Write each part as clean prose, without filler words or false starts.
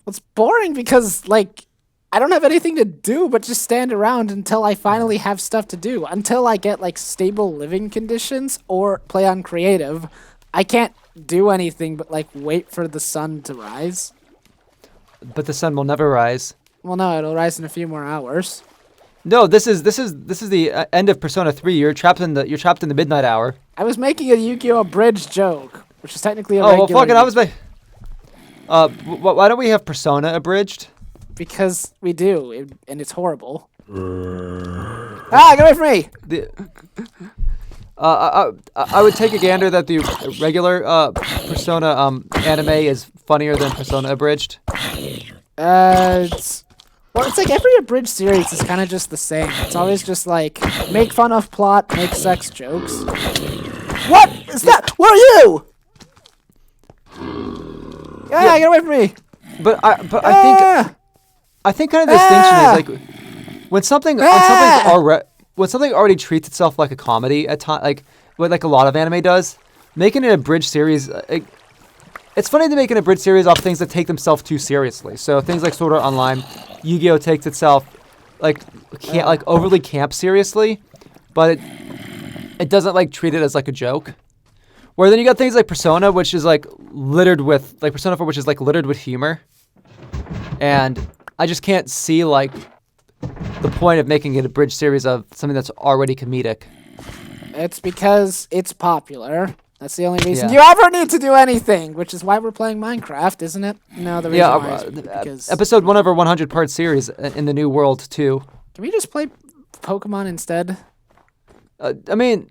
It's boring because, like, I don't have anything to do but just stand around until I finally have stuff to do. Until I get, like, stable living conditions or play on creative, I can't do anything but, like, wait for the sun to rise. But the sun will never rise. Well, no, it'll rise in a few more hours. No, this is the end of Persona 3. You're trapped in the midnight hour. I was making a Yu-Gi-Oh! Bridge joke, which is technically a Oh, regular... well, fuck it, I was why don't we have Persona abridged? Because we do, and it's horrible. Get away from me! I would take a gander that the regular Persona anime is funnier than Persona abridged. It's like every abridged series is kind of just the same. It's always just like, make fun of plot, make sex jokes. What is that? Where are you? Yeah, get away from me. But I think kind of the distinction is like when something already treats itself like a comedy at time, like what like a lot of anime does, making it a bridge series. It's funny to make an abridged series off things that take themselves too seriously. So things like Sword Art Online, Yu-Gi-Oh takes itself like overly camp seriously, but it doesn't like treat it as like a joke. Where then you got things like Persona, which is like littered with Persona 4, which is like littered with humor, and I just can't see like the point of making it a bridge series of something that's already comedic. It's because it's popular. That's the only reason you ever need to do anything, which is why we're playing Minecraft, isn't it? No, the reason why is because... Episode 1 of our 100-part series in the new world, too. Can we just play Pokemon instead? I mean,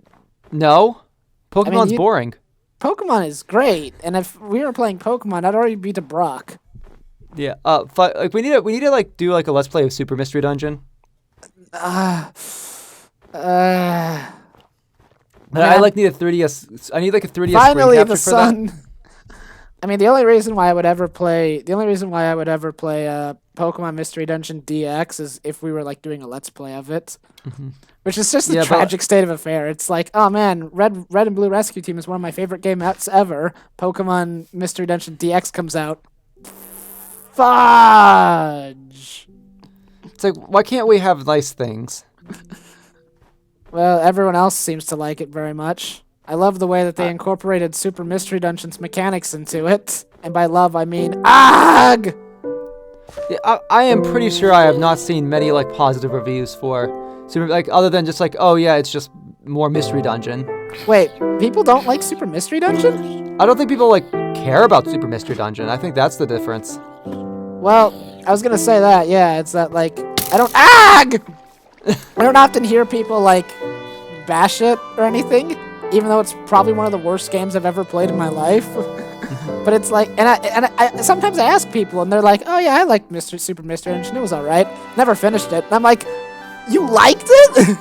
no. Pokemon's boring. Pokemon is great, and if we were playing Pokemon, I'd already beat a Brock. Yeah, like we need to like do like a let's play of Super Mystery Dungeon. I like need a 3DS. I need like a 3DS. Finally, screen capture the for sun. that. I mean, the only reason why I would ever play Pokemon Mystery Dungeon DX is if we were like doing a let's play of it, which is just a tragic state of affair. It's like, oh man, Red and Blue Rescue Team is one of my favorite games ever. Pokemon Mystery Dungeon DX comes out. Fudge. It's like, why can't we have nice things? Well, everyone else seems to like it very much. I love the way that they incorporated Super Mystery Dungeon's mechanics into it. And by love, I mean AG! Yeah, I am pretty sure I have not seen many like positive reviews for Super, like other than just like, oh yeah, it's just more Mystery Dungeon. Wait, people don't like Super Mystery Dungeon? I don't think people like care about Super Mystery Dungeon. I think that's the difference. Well, I was gonna say that, yeah, it's that like, I don't often hear people like bash it or anything, even though it's probably one of the worst games I've ever played in my life. But it's like, and I sometimes I ask people and they're like, oh yeah, I like Super Mystery Dungeon, it was alright. Never finished it. And I'm like, you liked it?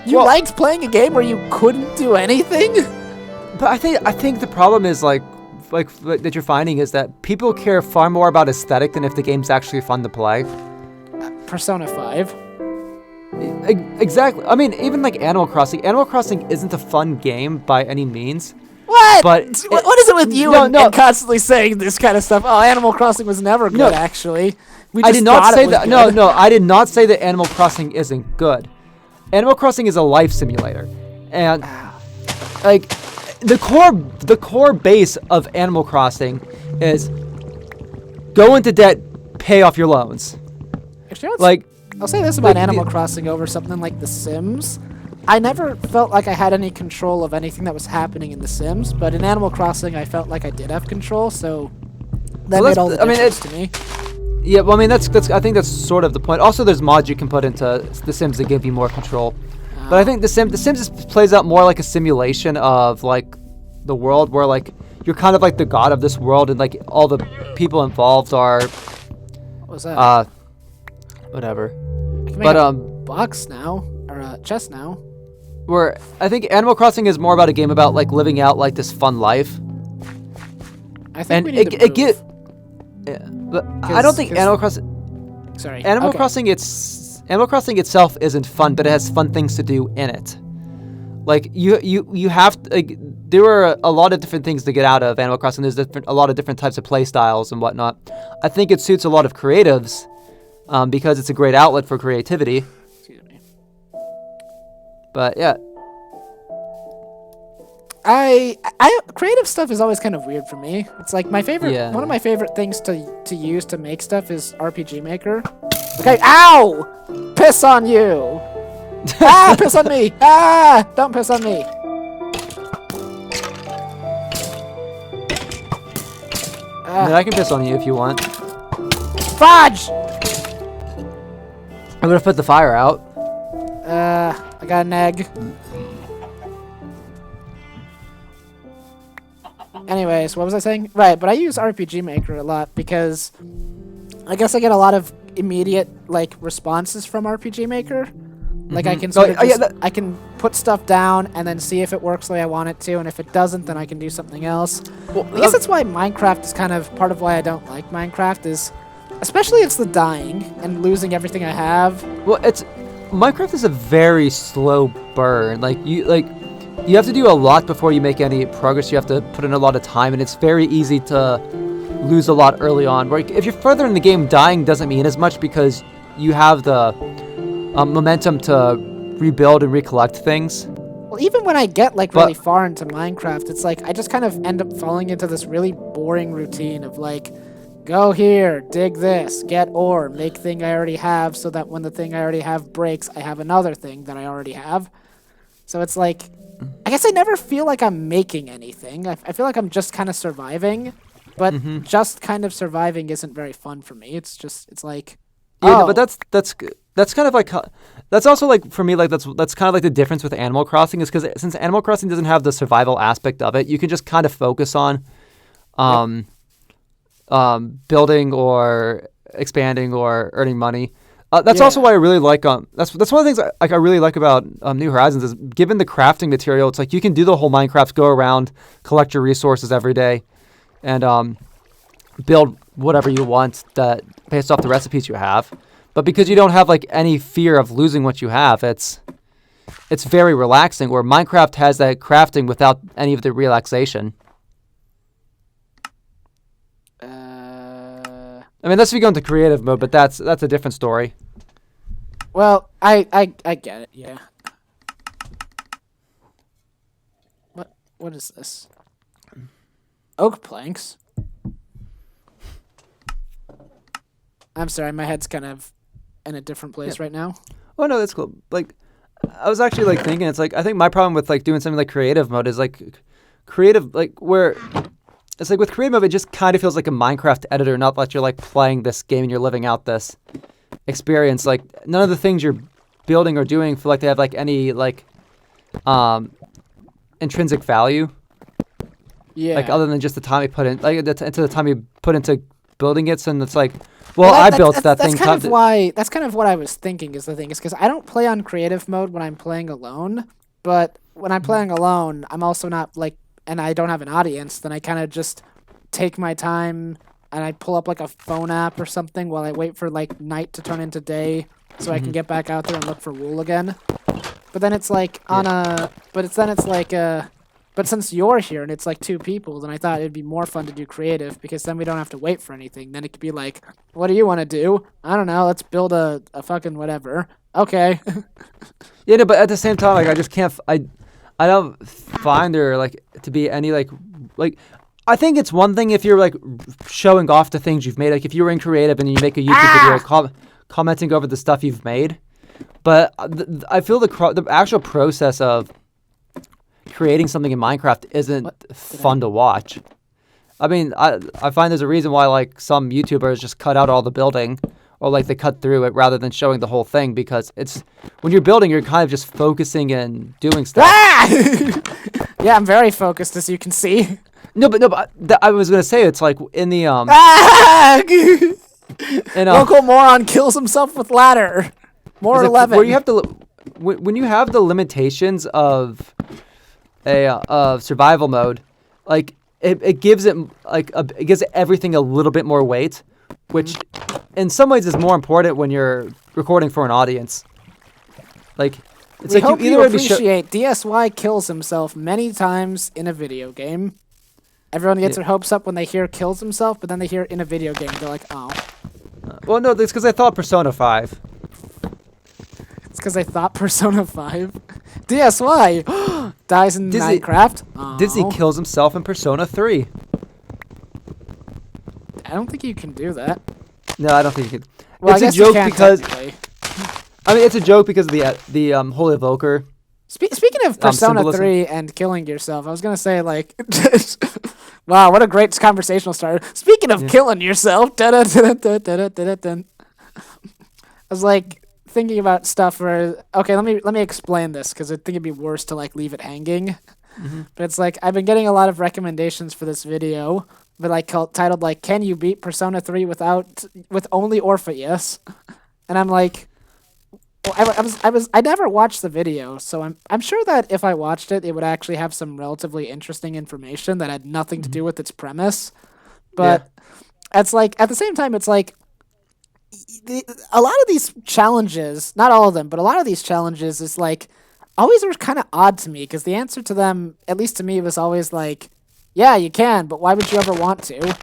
You liked playing a game where you couldn't do anything? But I think the problem is like that you're finding is that people care far more about aesthetic than if the game's actually fun to play. Persona 5. Exactly. I mean, even like Animal Crossing. Animal Crossing isn't a fun game by any means. What? But what is it with you and constantly saying this kind of stuff? Oh, Animal Crossing was never good, actually. I did not say that. No, I did not say that Animal Crossing isn't good. Animal Crossing is a life simulator, and like the core base of Animal Crossing is go into debt, pay off your loans. Actually, I'll say this about Animal Crossing over something like The Sims. I never felt like I had any control of anything that was happening in The Sims, but in Animal Crossing, I felt like I did have control, so that made all the difference to me. Yeah, well, I mean, that's. I think that's sort of the point. Also, there's mods you can put into The Sims that give you more control. But I think The Sims just plays out more like a simulation of like the world, where like you're kind of like the god of this world, and like all the people involved are. What was that? Whatever. But box now or chest now. Where I think Animal Crossing is more about a game about like living out like this fun life. I think we need to move. Yeah, but I don't think Animal Crossing. Sorry. Animal Crossing itself isn't fun, but it has fun things to do in it. Like you have to, like, there were a lot of different things to get out of Animal Crossing. There's a lot of different types of play styles and whatnot. I think it suits a lot of creatives because it's a great outlet for creativity. Excuse me. But yeah. I creative stuff is always kind of weird for me. It's like my favorite. Yeah. One of my favorite things to use to make stuff is RPG Maker. Okay, ow! Piss on you! Piss on me! Don't piss on me! I mean, I can piss on you if you want. Fudge! I'm gonna put the fire out. I got an egg. Anyways, what was I saying? Right, but I use RPG Maker a lot because I guess I get a lot of immediate like responses from RPG Maker. Like I can sort of I can put stuff down and then see if it works the way I want it to, and if it doesn't, then I can do something else. Well, I guess that's why Minecraft is kind of part of why I don't like Minecraft is, especially it's the dying and losing everything I have. Well, Minecraft is a very slow burn. You have to do a lot before you make any progress. You have to put in a lot of time, and it's very easy to lose a lot early on. Where if you're further in the game, dying doesn't mean as much because you have the momentum to rebuild and recollect things. Well, even when I get like really far into Minecraft, it's like I just kind of end up falling into this really boring routine of like, go here, dig this, get ore, make thing I already have so that when the thing I already have breaks, I have another thing that I already have. So it's like, I guess I never feel like I'm making anything. I feel like I'm just kind of surviving, but just kind of surviving isn't very fun for me. It's like, yeah, but that's kind of like that's also like for me like that's kind of like the difference with Animal Crossing is because since Animal Crossing doesn't have the survival aspect of it, you can just kind of focus on building or expanding or earning money. That's also why I really like that's one of the things I really like about New Horizons is given the crafting material, it's like you can do the whole Minecraft go around, collect your resources every day, and build whatever you want that based off the recipes you have. But because you don't have like any fear of losing what you have, it's very relaxing. Where Minecraft has that crafting without any of the relaxation. I mean, that's if you go into creative mode, but that's a different story. Well, I get it, yeah. What is this? Oak planks? I'm sorry, my head's kind of in a different place right now. Oh no, that's cool. Like, I was actually like thinking, it's like I think my problem with like doing something like creative mode is like creative, like where it's like with creative mode, it just kind of feels like a Minecraft editor, not that you're like playing this game and you're living out this experience. Like none of the things you're building or doing feel like they have like any like intrinsic value. Yeah. Like other than just the time you put in, like into the time you put into building it, and it's like, well I built that thing. That's kind of what I was thinking is the thing is because I don't play on creative mode when I'm playing alone, but when I'm playing alone, I'm also not like, and I don't have an audience, then I kind of just take my time and I pull up like a phone app or something while I wait for like night to turn into day so I can get back out there and look for wool again. But then it's like but since you're here and it's like two people, then I thought it'd be more fun to do creative because then we don't have to wait for anything. Then it could be like, what do you want to do? I don't know. Let's build a fucking whatever. Okay. Yeah, no, but at the same time, like I just can't. I don't find there like to be any like I think it's one thing if you're like showing off the things you've made, like if you're in creative and you make a YouTube video commenting over the stuff you've made, but I feel the actual process of creating something in Minecraft isn't fun to watch. I mean, I find there's a reason why like some YouTubers just cut out all the building or like they cut through it rather than showing the whole thing because it's when you're building, you're kind of just focusing and doing stuff. Yeah, I'm very focused as you can see. No, but I was gonna say it's like in the local moron kills himself with ladder. More 11. Where you have to when you have the limitations of a survival mode, like it gives it like it gives everything a little bit more weight, which in some ways is more important when you're recording for an audience. Like It's we like hope you either you want to be appreciate DSY kills himself many times in a video game. Everyone gets their hopes up when they hear kills himself, but then they hear in a video game, they're like, oh. Well, no, it's because I thought Persona 5. It's because I thought Persona 5. DSY dies in Minecraft. Oh. Disney kills himself in Persona 3. I don't think you can do that. No, I don't think you can. Well, It's I a guess you joke can because technically. I mean, it's a joke because of the Holy Evoker. Speaking of Persona symbolism. 3 and killing yourself, I was gonna say like, wow, what a great conversational starter. Speaking of killing yourself, I was like thinking about stuff where okay, let me explain this because I think it'd be worse to like leave it hanging. But it's like I've been getting a lot of recommendations for this video, but like titled like "Can you beat Persona 3 with only Orpheus?" And I'm like. Well, I never watched the video, so I'm sure that if I watched it, it would actually have some relatively interesting information that had nothing to do with its premise. But it's like at the same time, it's like a lot of these challenges, not all of them, but a lot of these challenges is like always were kind of odd to me because the answer to them, at least to me, was always like, yeah, you can, but why would you ever want to?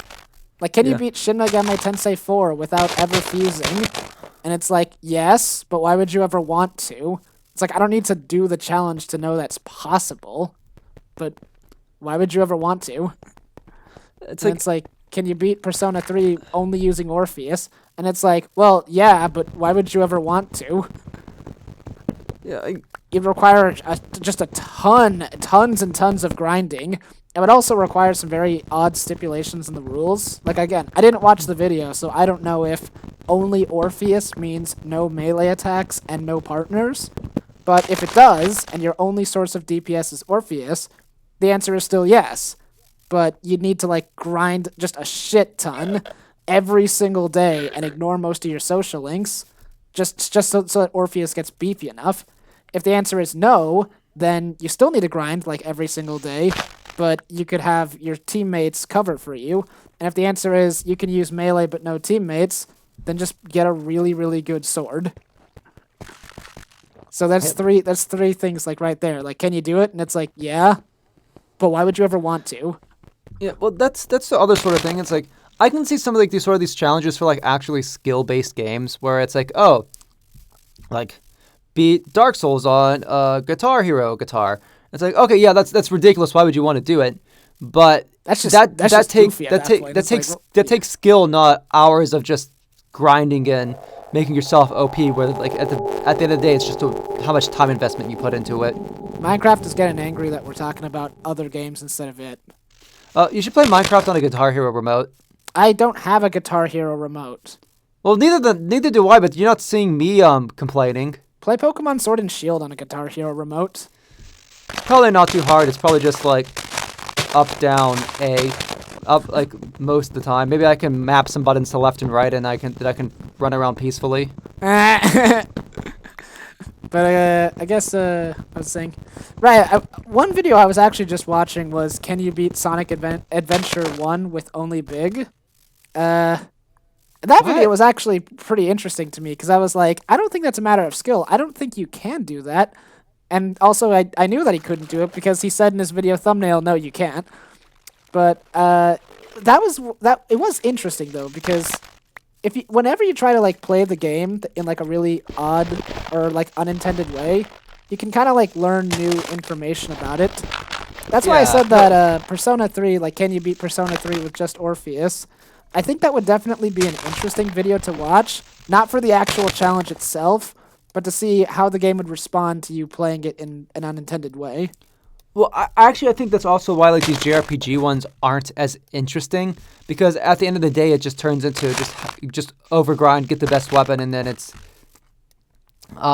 Like, can you beat Shin Megami Tensei 4 without ever fusing? And it's like, yes, but why would you ever want to? It's like, I don't need to do the challenge to know that's possible. But why would you ever want to? It's like, can you beat Persona 3 only using Orpheus? And it's like, well, yeah, but why would you ever want to? Yeah, It'd require just tons and tons of grinding. It would also require some very odd stipulations in the rules. Like, again, I didn't watch the video, so I don't know if only Orpheus means no melee attacks and no partners. But if it does, and your only source of DPS is Orpheus, the answer is still yes. But you'd need to, like, grind just a shit ton every single day and ignore most of your social links just so that Orpheus gets beefy enough. If the answer is no, then you still need to grind, like, every single day, but you could have your teammates cover for you. And if the answer is you can use melee but no teammates, then just get a really, really good sword. So that's three things like right there. Like, can you do it? And it's like, yeah, but why would you ever want to? Yeah, well, that's the other sort of thing. It's like I can see some of like these challenges for like actually skill-based games where it's like, oh, like beat Dark Souls on Guitar Hero guitar. It's like, okay, yeah, that's ridiculous. Why would you want to do it? But that takes skill, not hours of just grinding and making yourself OP. Where like at the end of the day, it's just how much time investment you put into it. Minecraft is getting angry that we're talking about other games instead of it. You should play Minecraft on a Guitar Hero remote. I don't have a Guitar Hero remote. Well, neither do I. But you're not seeing me complaining. Play Pokemon Sword and Shield on a Guitar Hero remote. Probably not too hard. It's probably just like up, down, A, up like most of the time. Maybe I can map some buttons to left and right, and I can run around peacefully. But I guess I was saying, right? One video I was actually just watching was "Can you beat Sonic Adventure 1 with only Big?" That video was actually pretty interesting to me because I was like, I don't think that's a matter of skill. I don't think you can do that. And also, I knew that he couldn't do it because he said in his video thumbnail, "No, you can't." But it was interesting though because whenever you try to like play the game in like a really odd or like unintended way, you can kind of like learn new information about it. That's why I said that Persona 3, like, can you beat Persona 3 with just Orpheus? I think that would definitely be an interesting video to watch, not for the actual challenge itself, but to see how the game would respond to you playing it in an unintended way. Well, I think that's also why like these JRPG ones aren't as interesting because at the end of the day, it just turns into just overgrind, get the best weapon, and then it's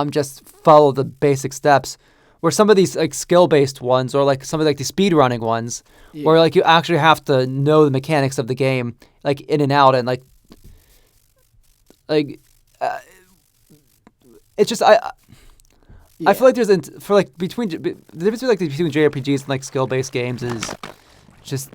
just follow the basic steps. Where some of these like skill-based ones, or like some of like the speedrunning ones, where like you actually have to know the mechanics of the game, like in and out, and like it's just I feel like there's for like the difference between JRPGs and like skill-based games is just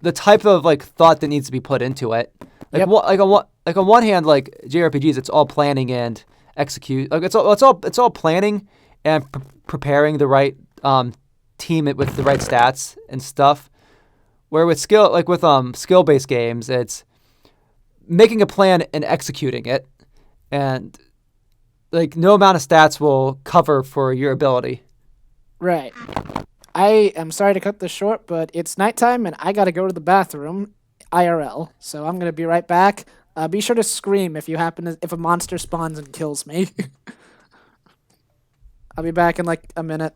the type of like thought that needs to be put into it. Like on one hand, like JRPGs, it's all planning and execute. Like it's all planning and preparing the right team with the right stats and stuff. Where with skill-based games, it's making a plan and executing it, and like no amount of stats will cover for your ability. Right. I am sorry to cut this short, but it's nighttime and I gotta go to the bathroom, IRL. So I'm gonna be right back. Be sure to scream if if a monster spawns and kills me. I'll be back in like a minute.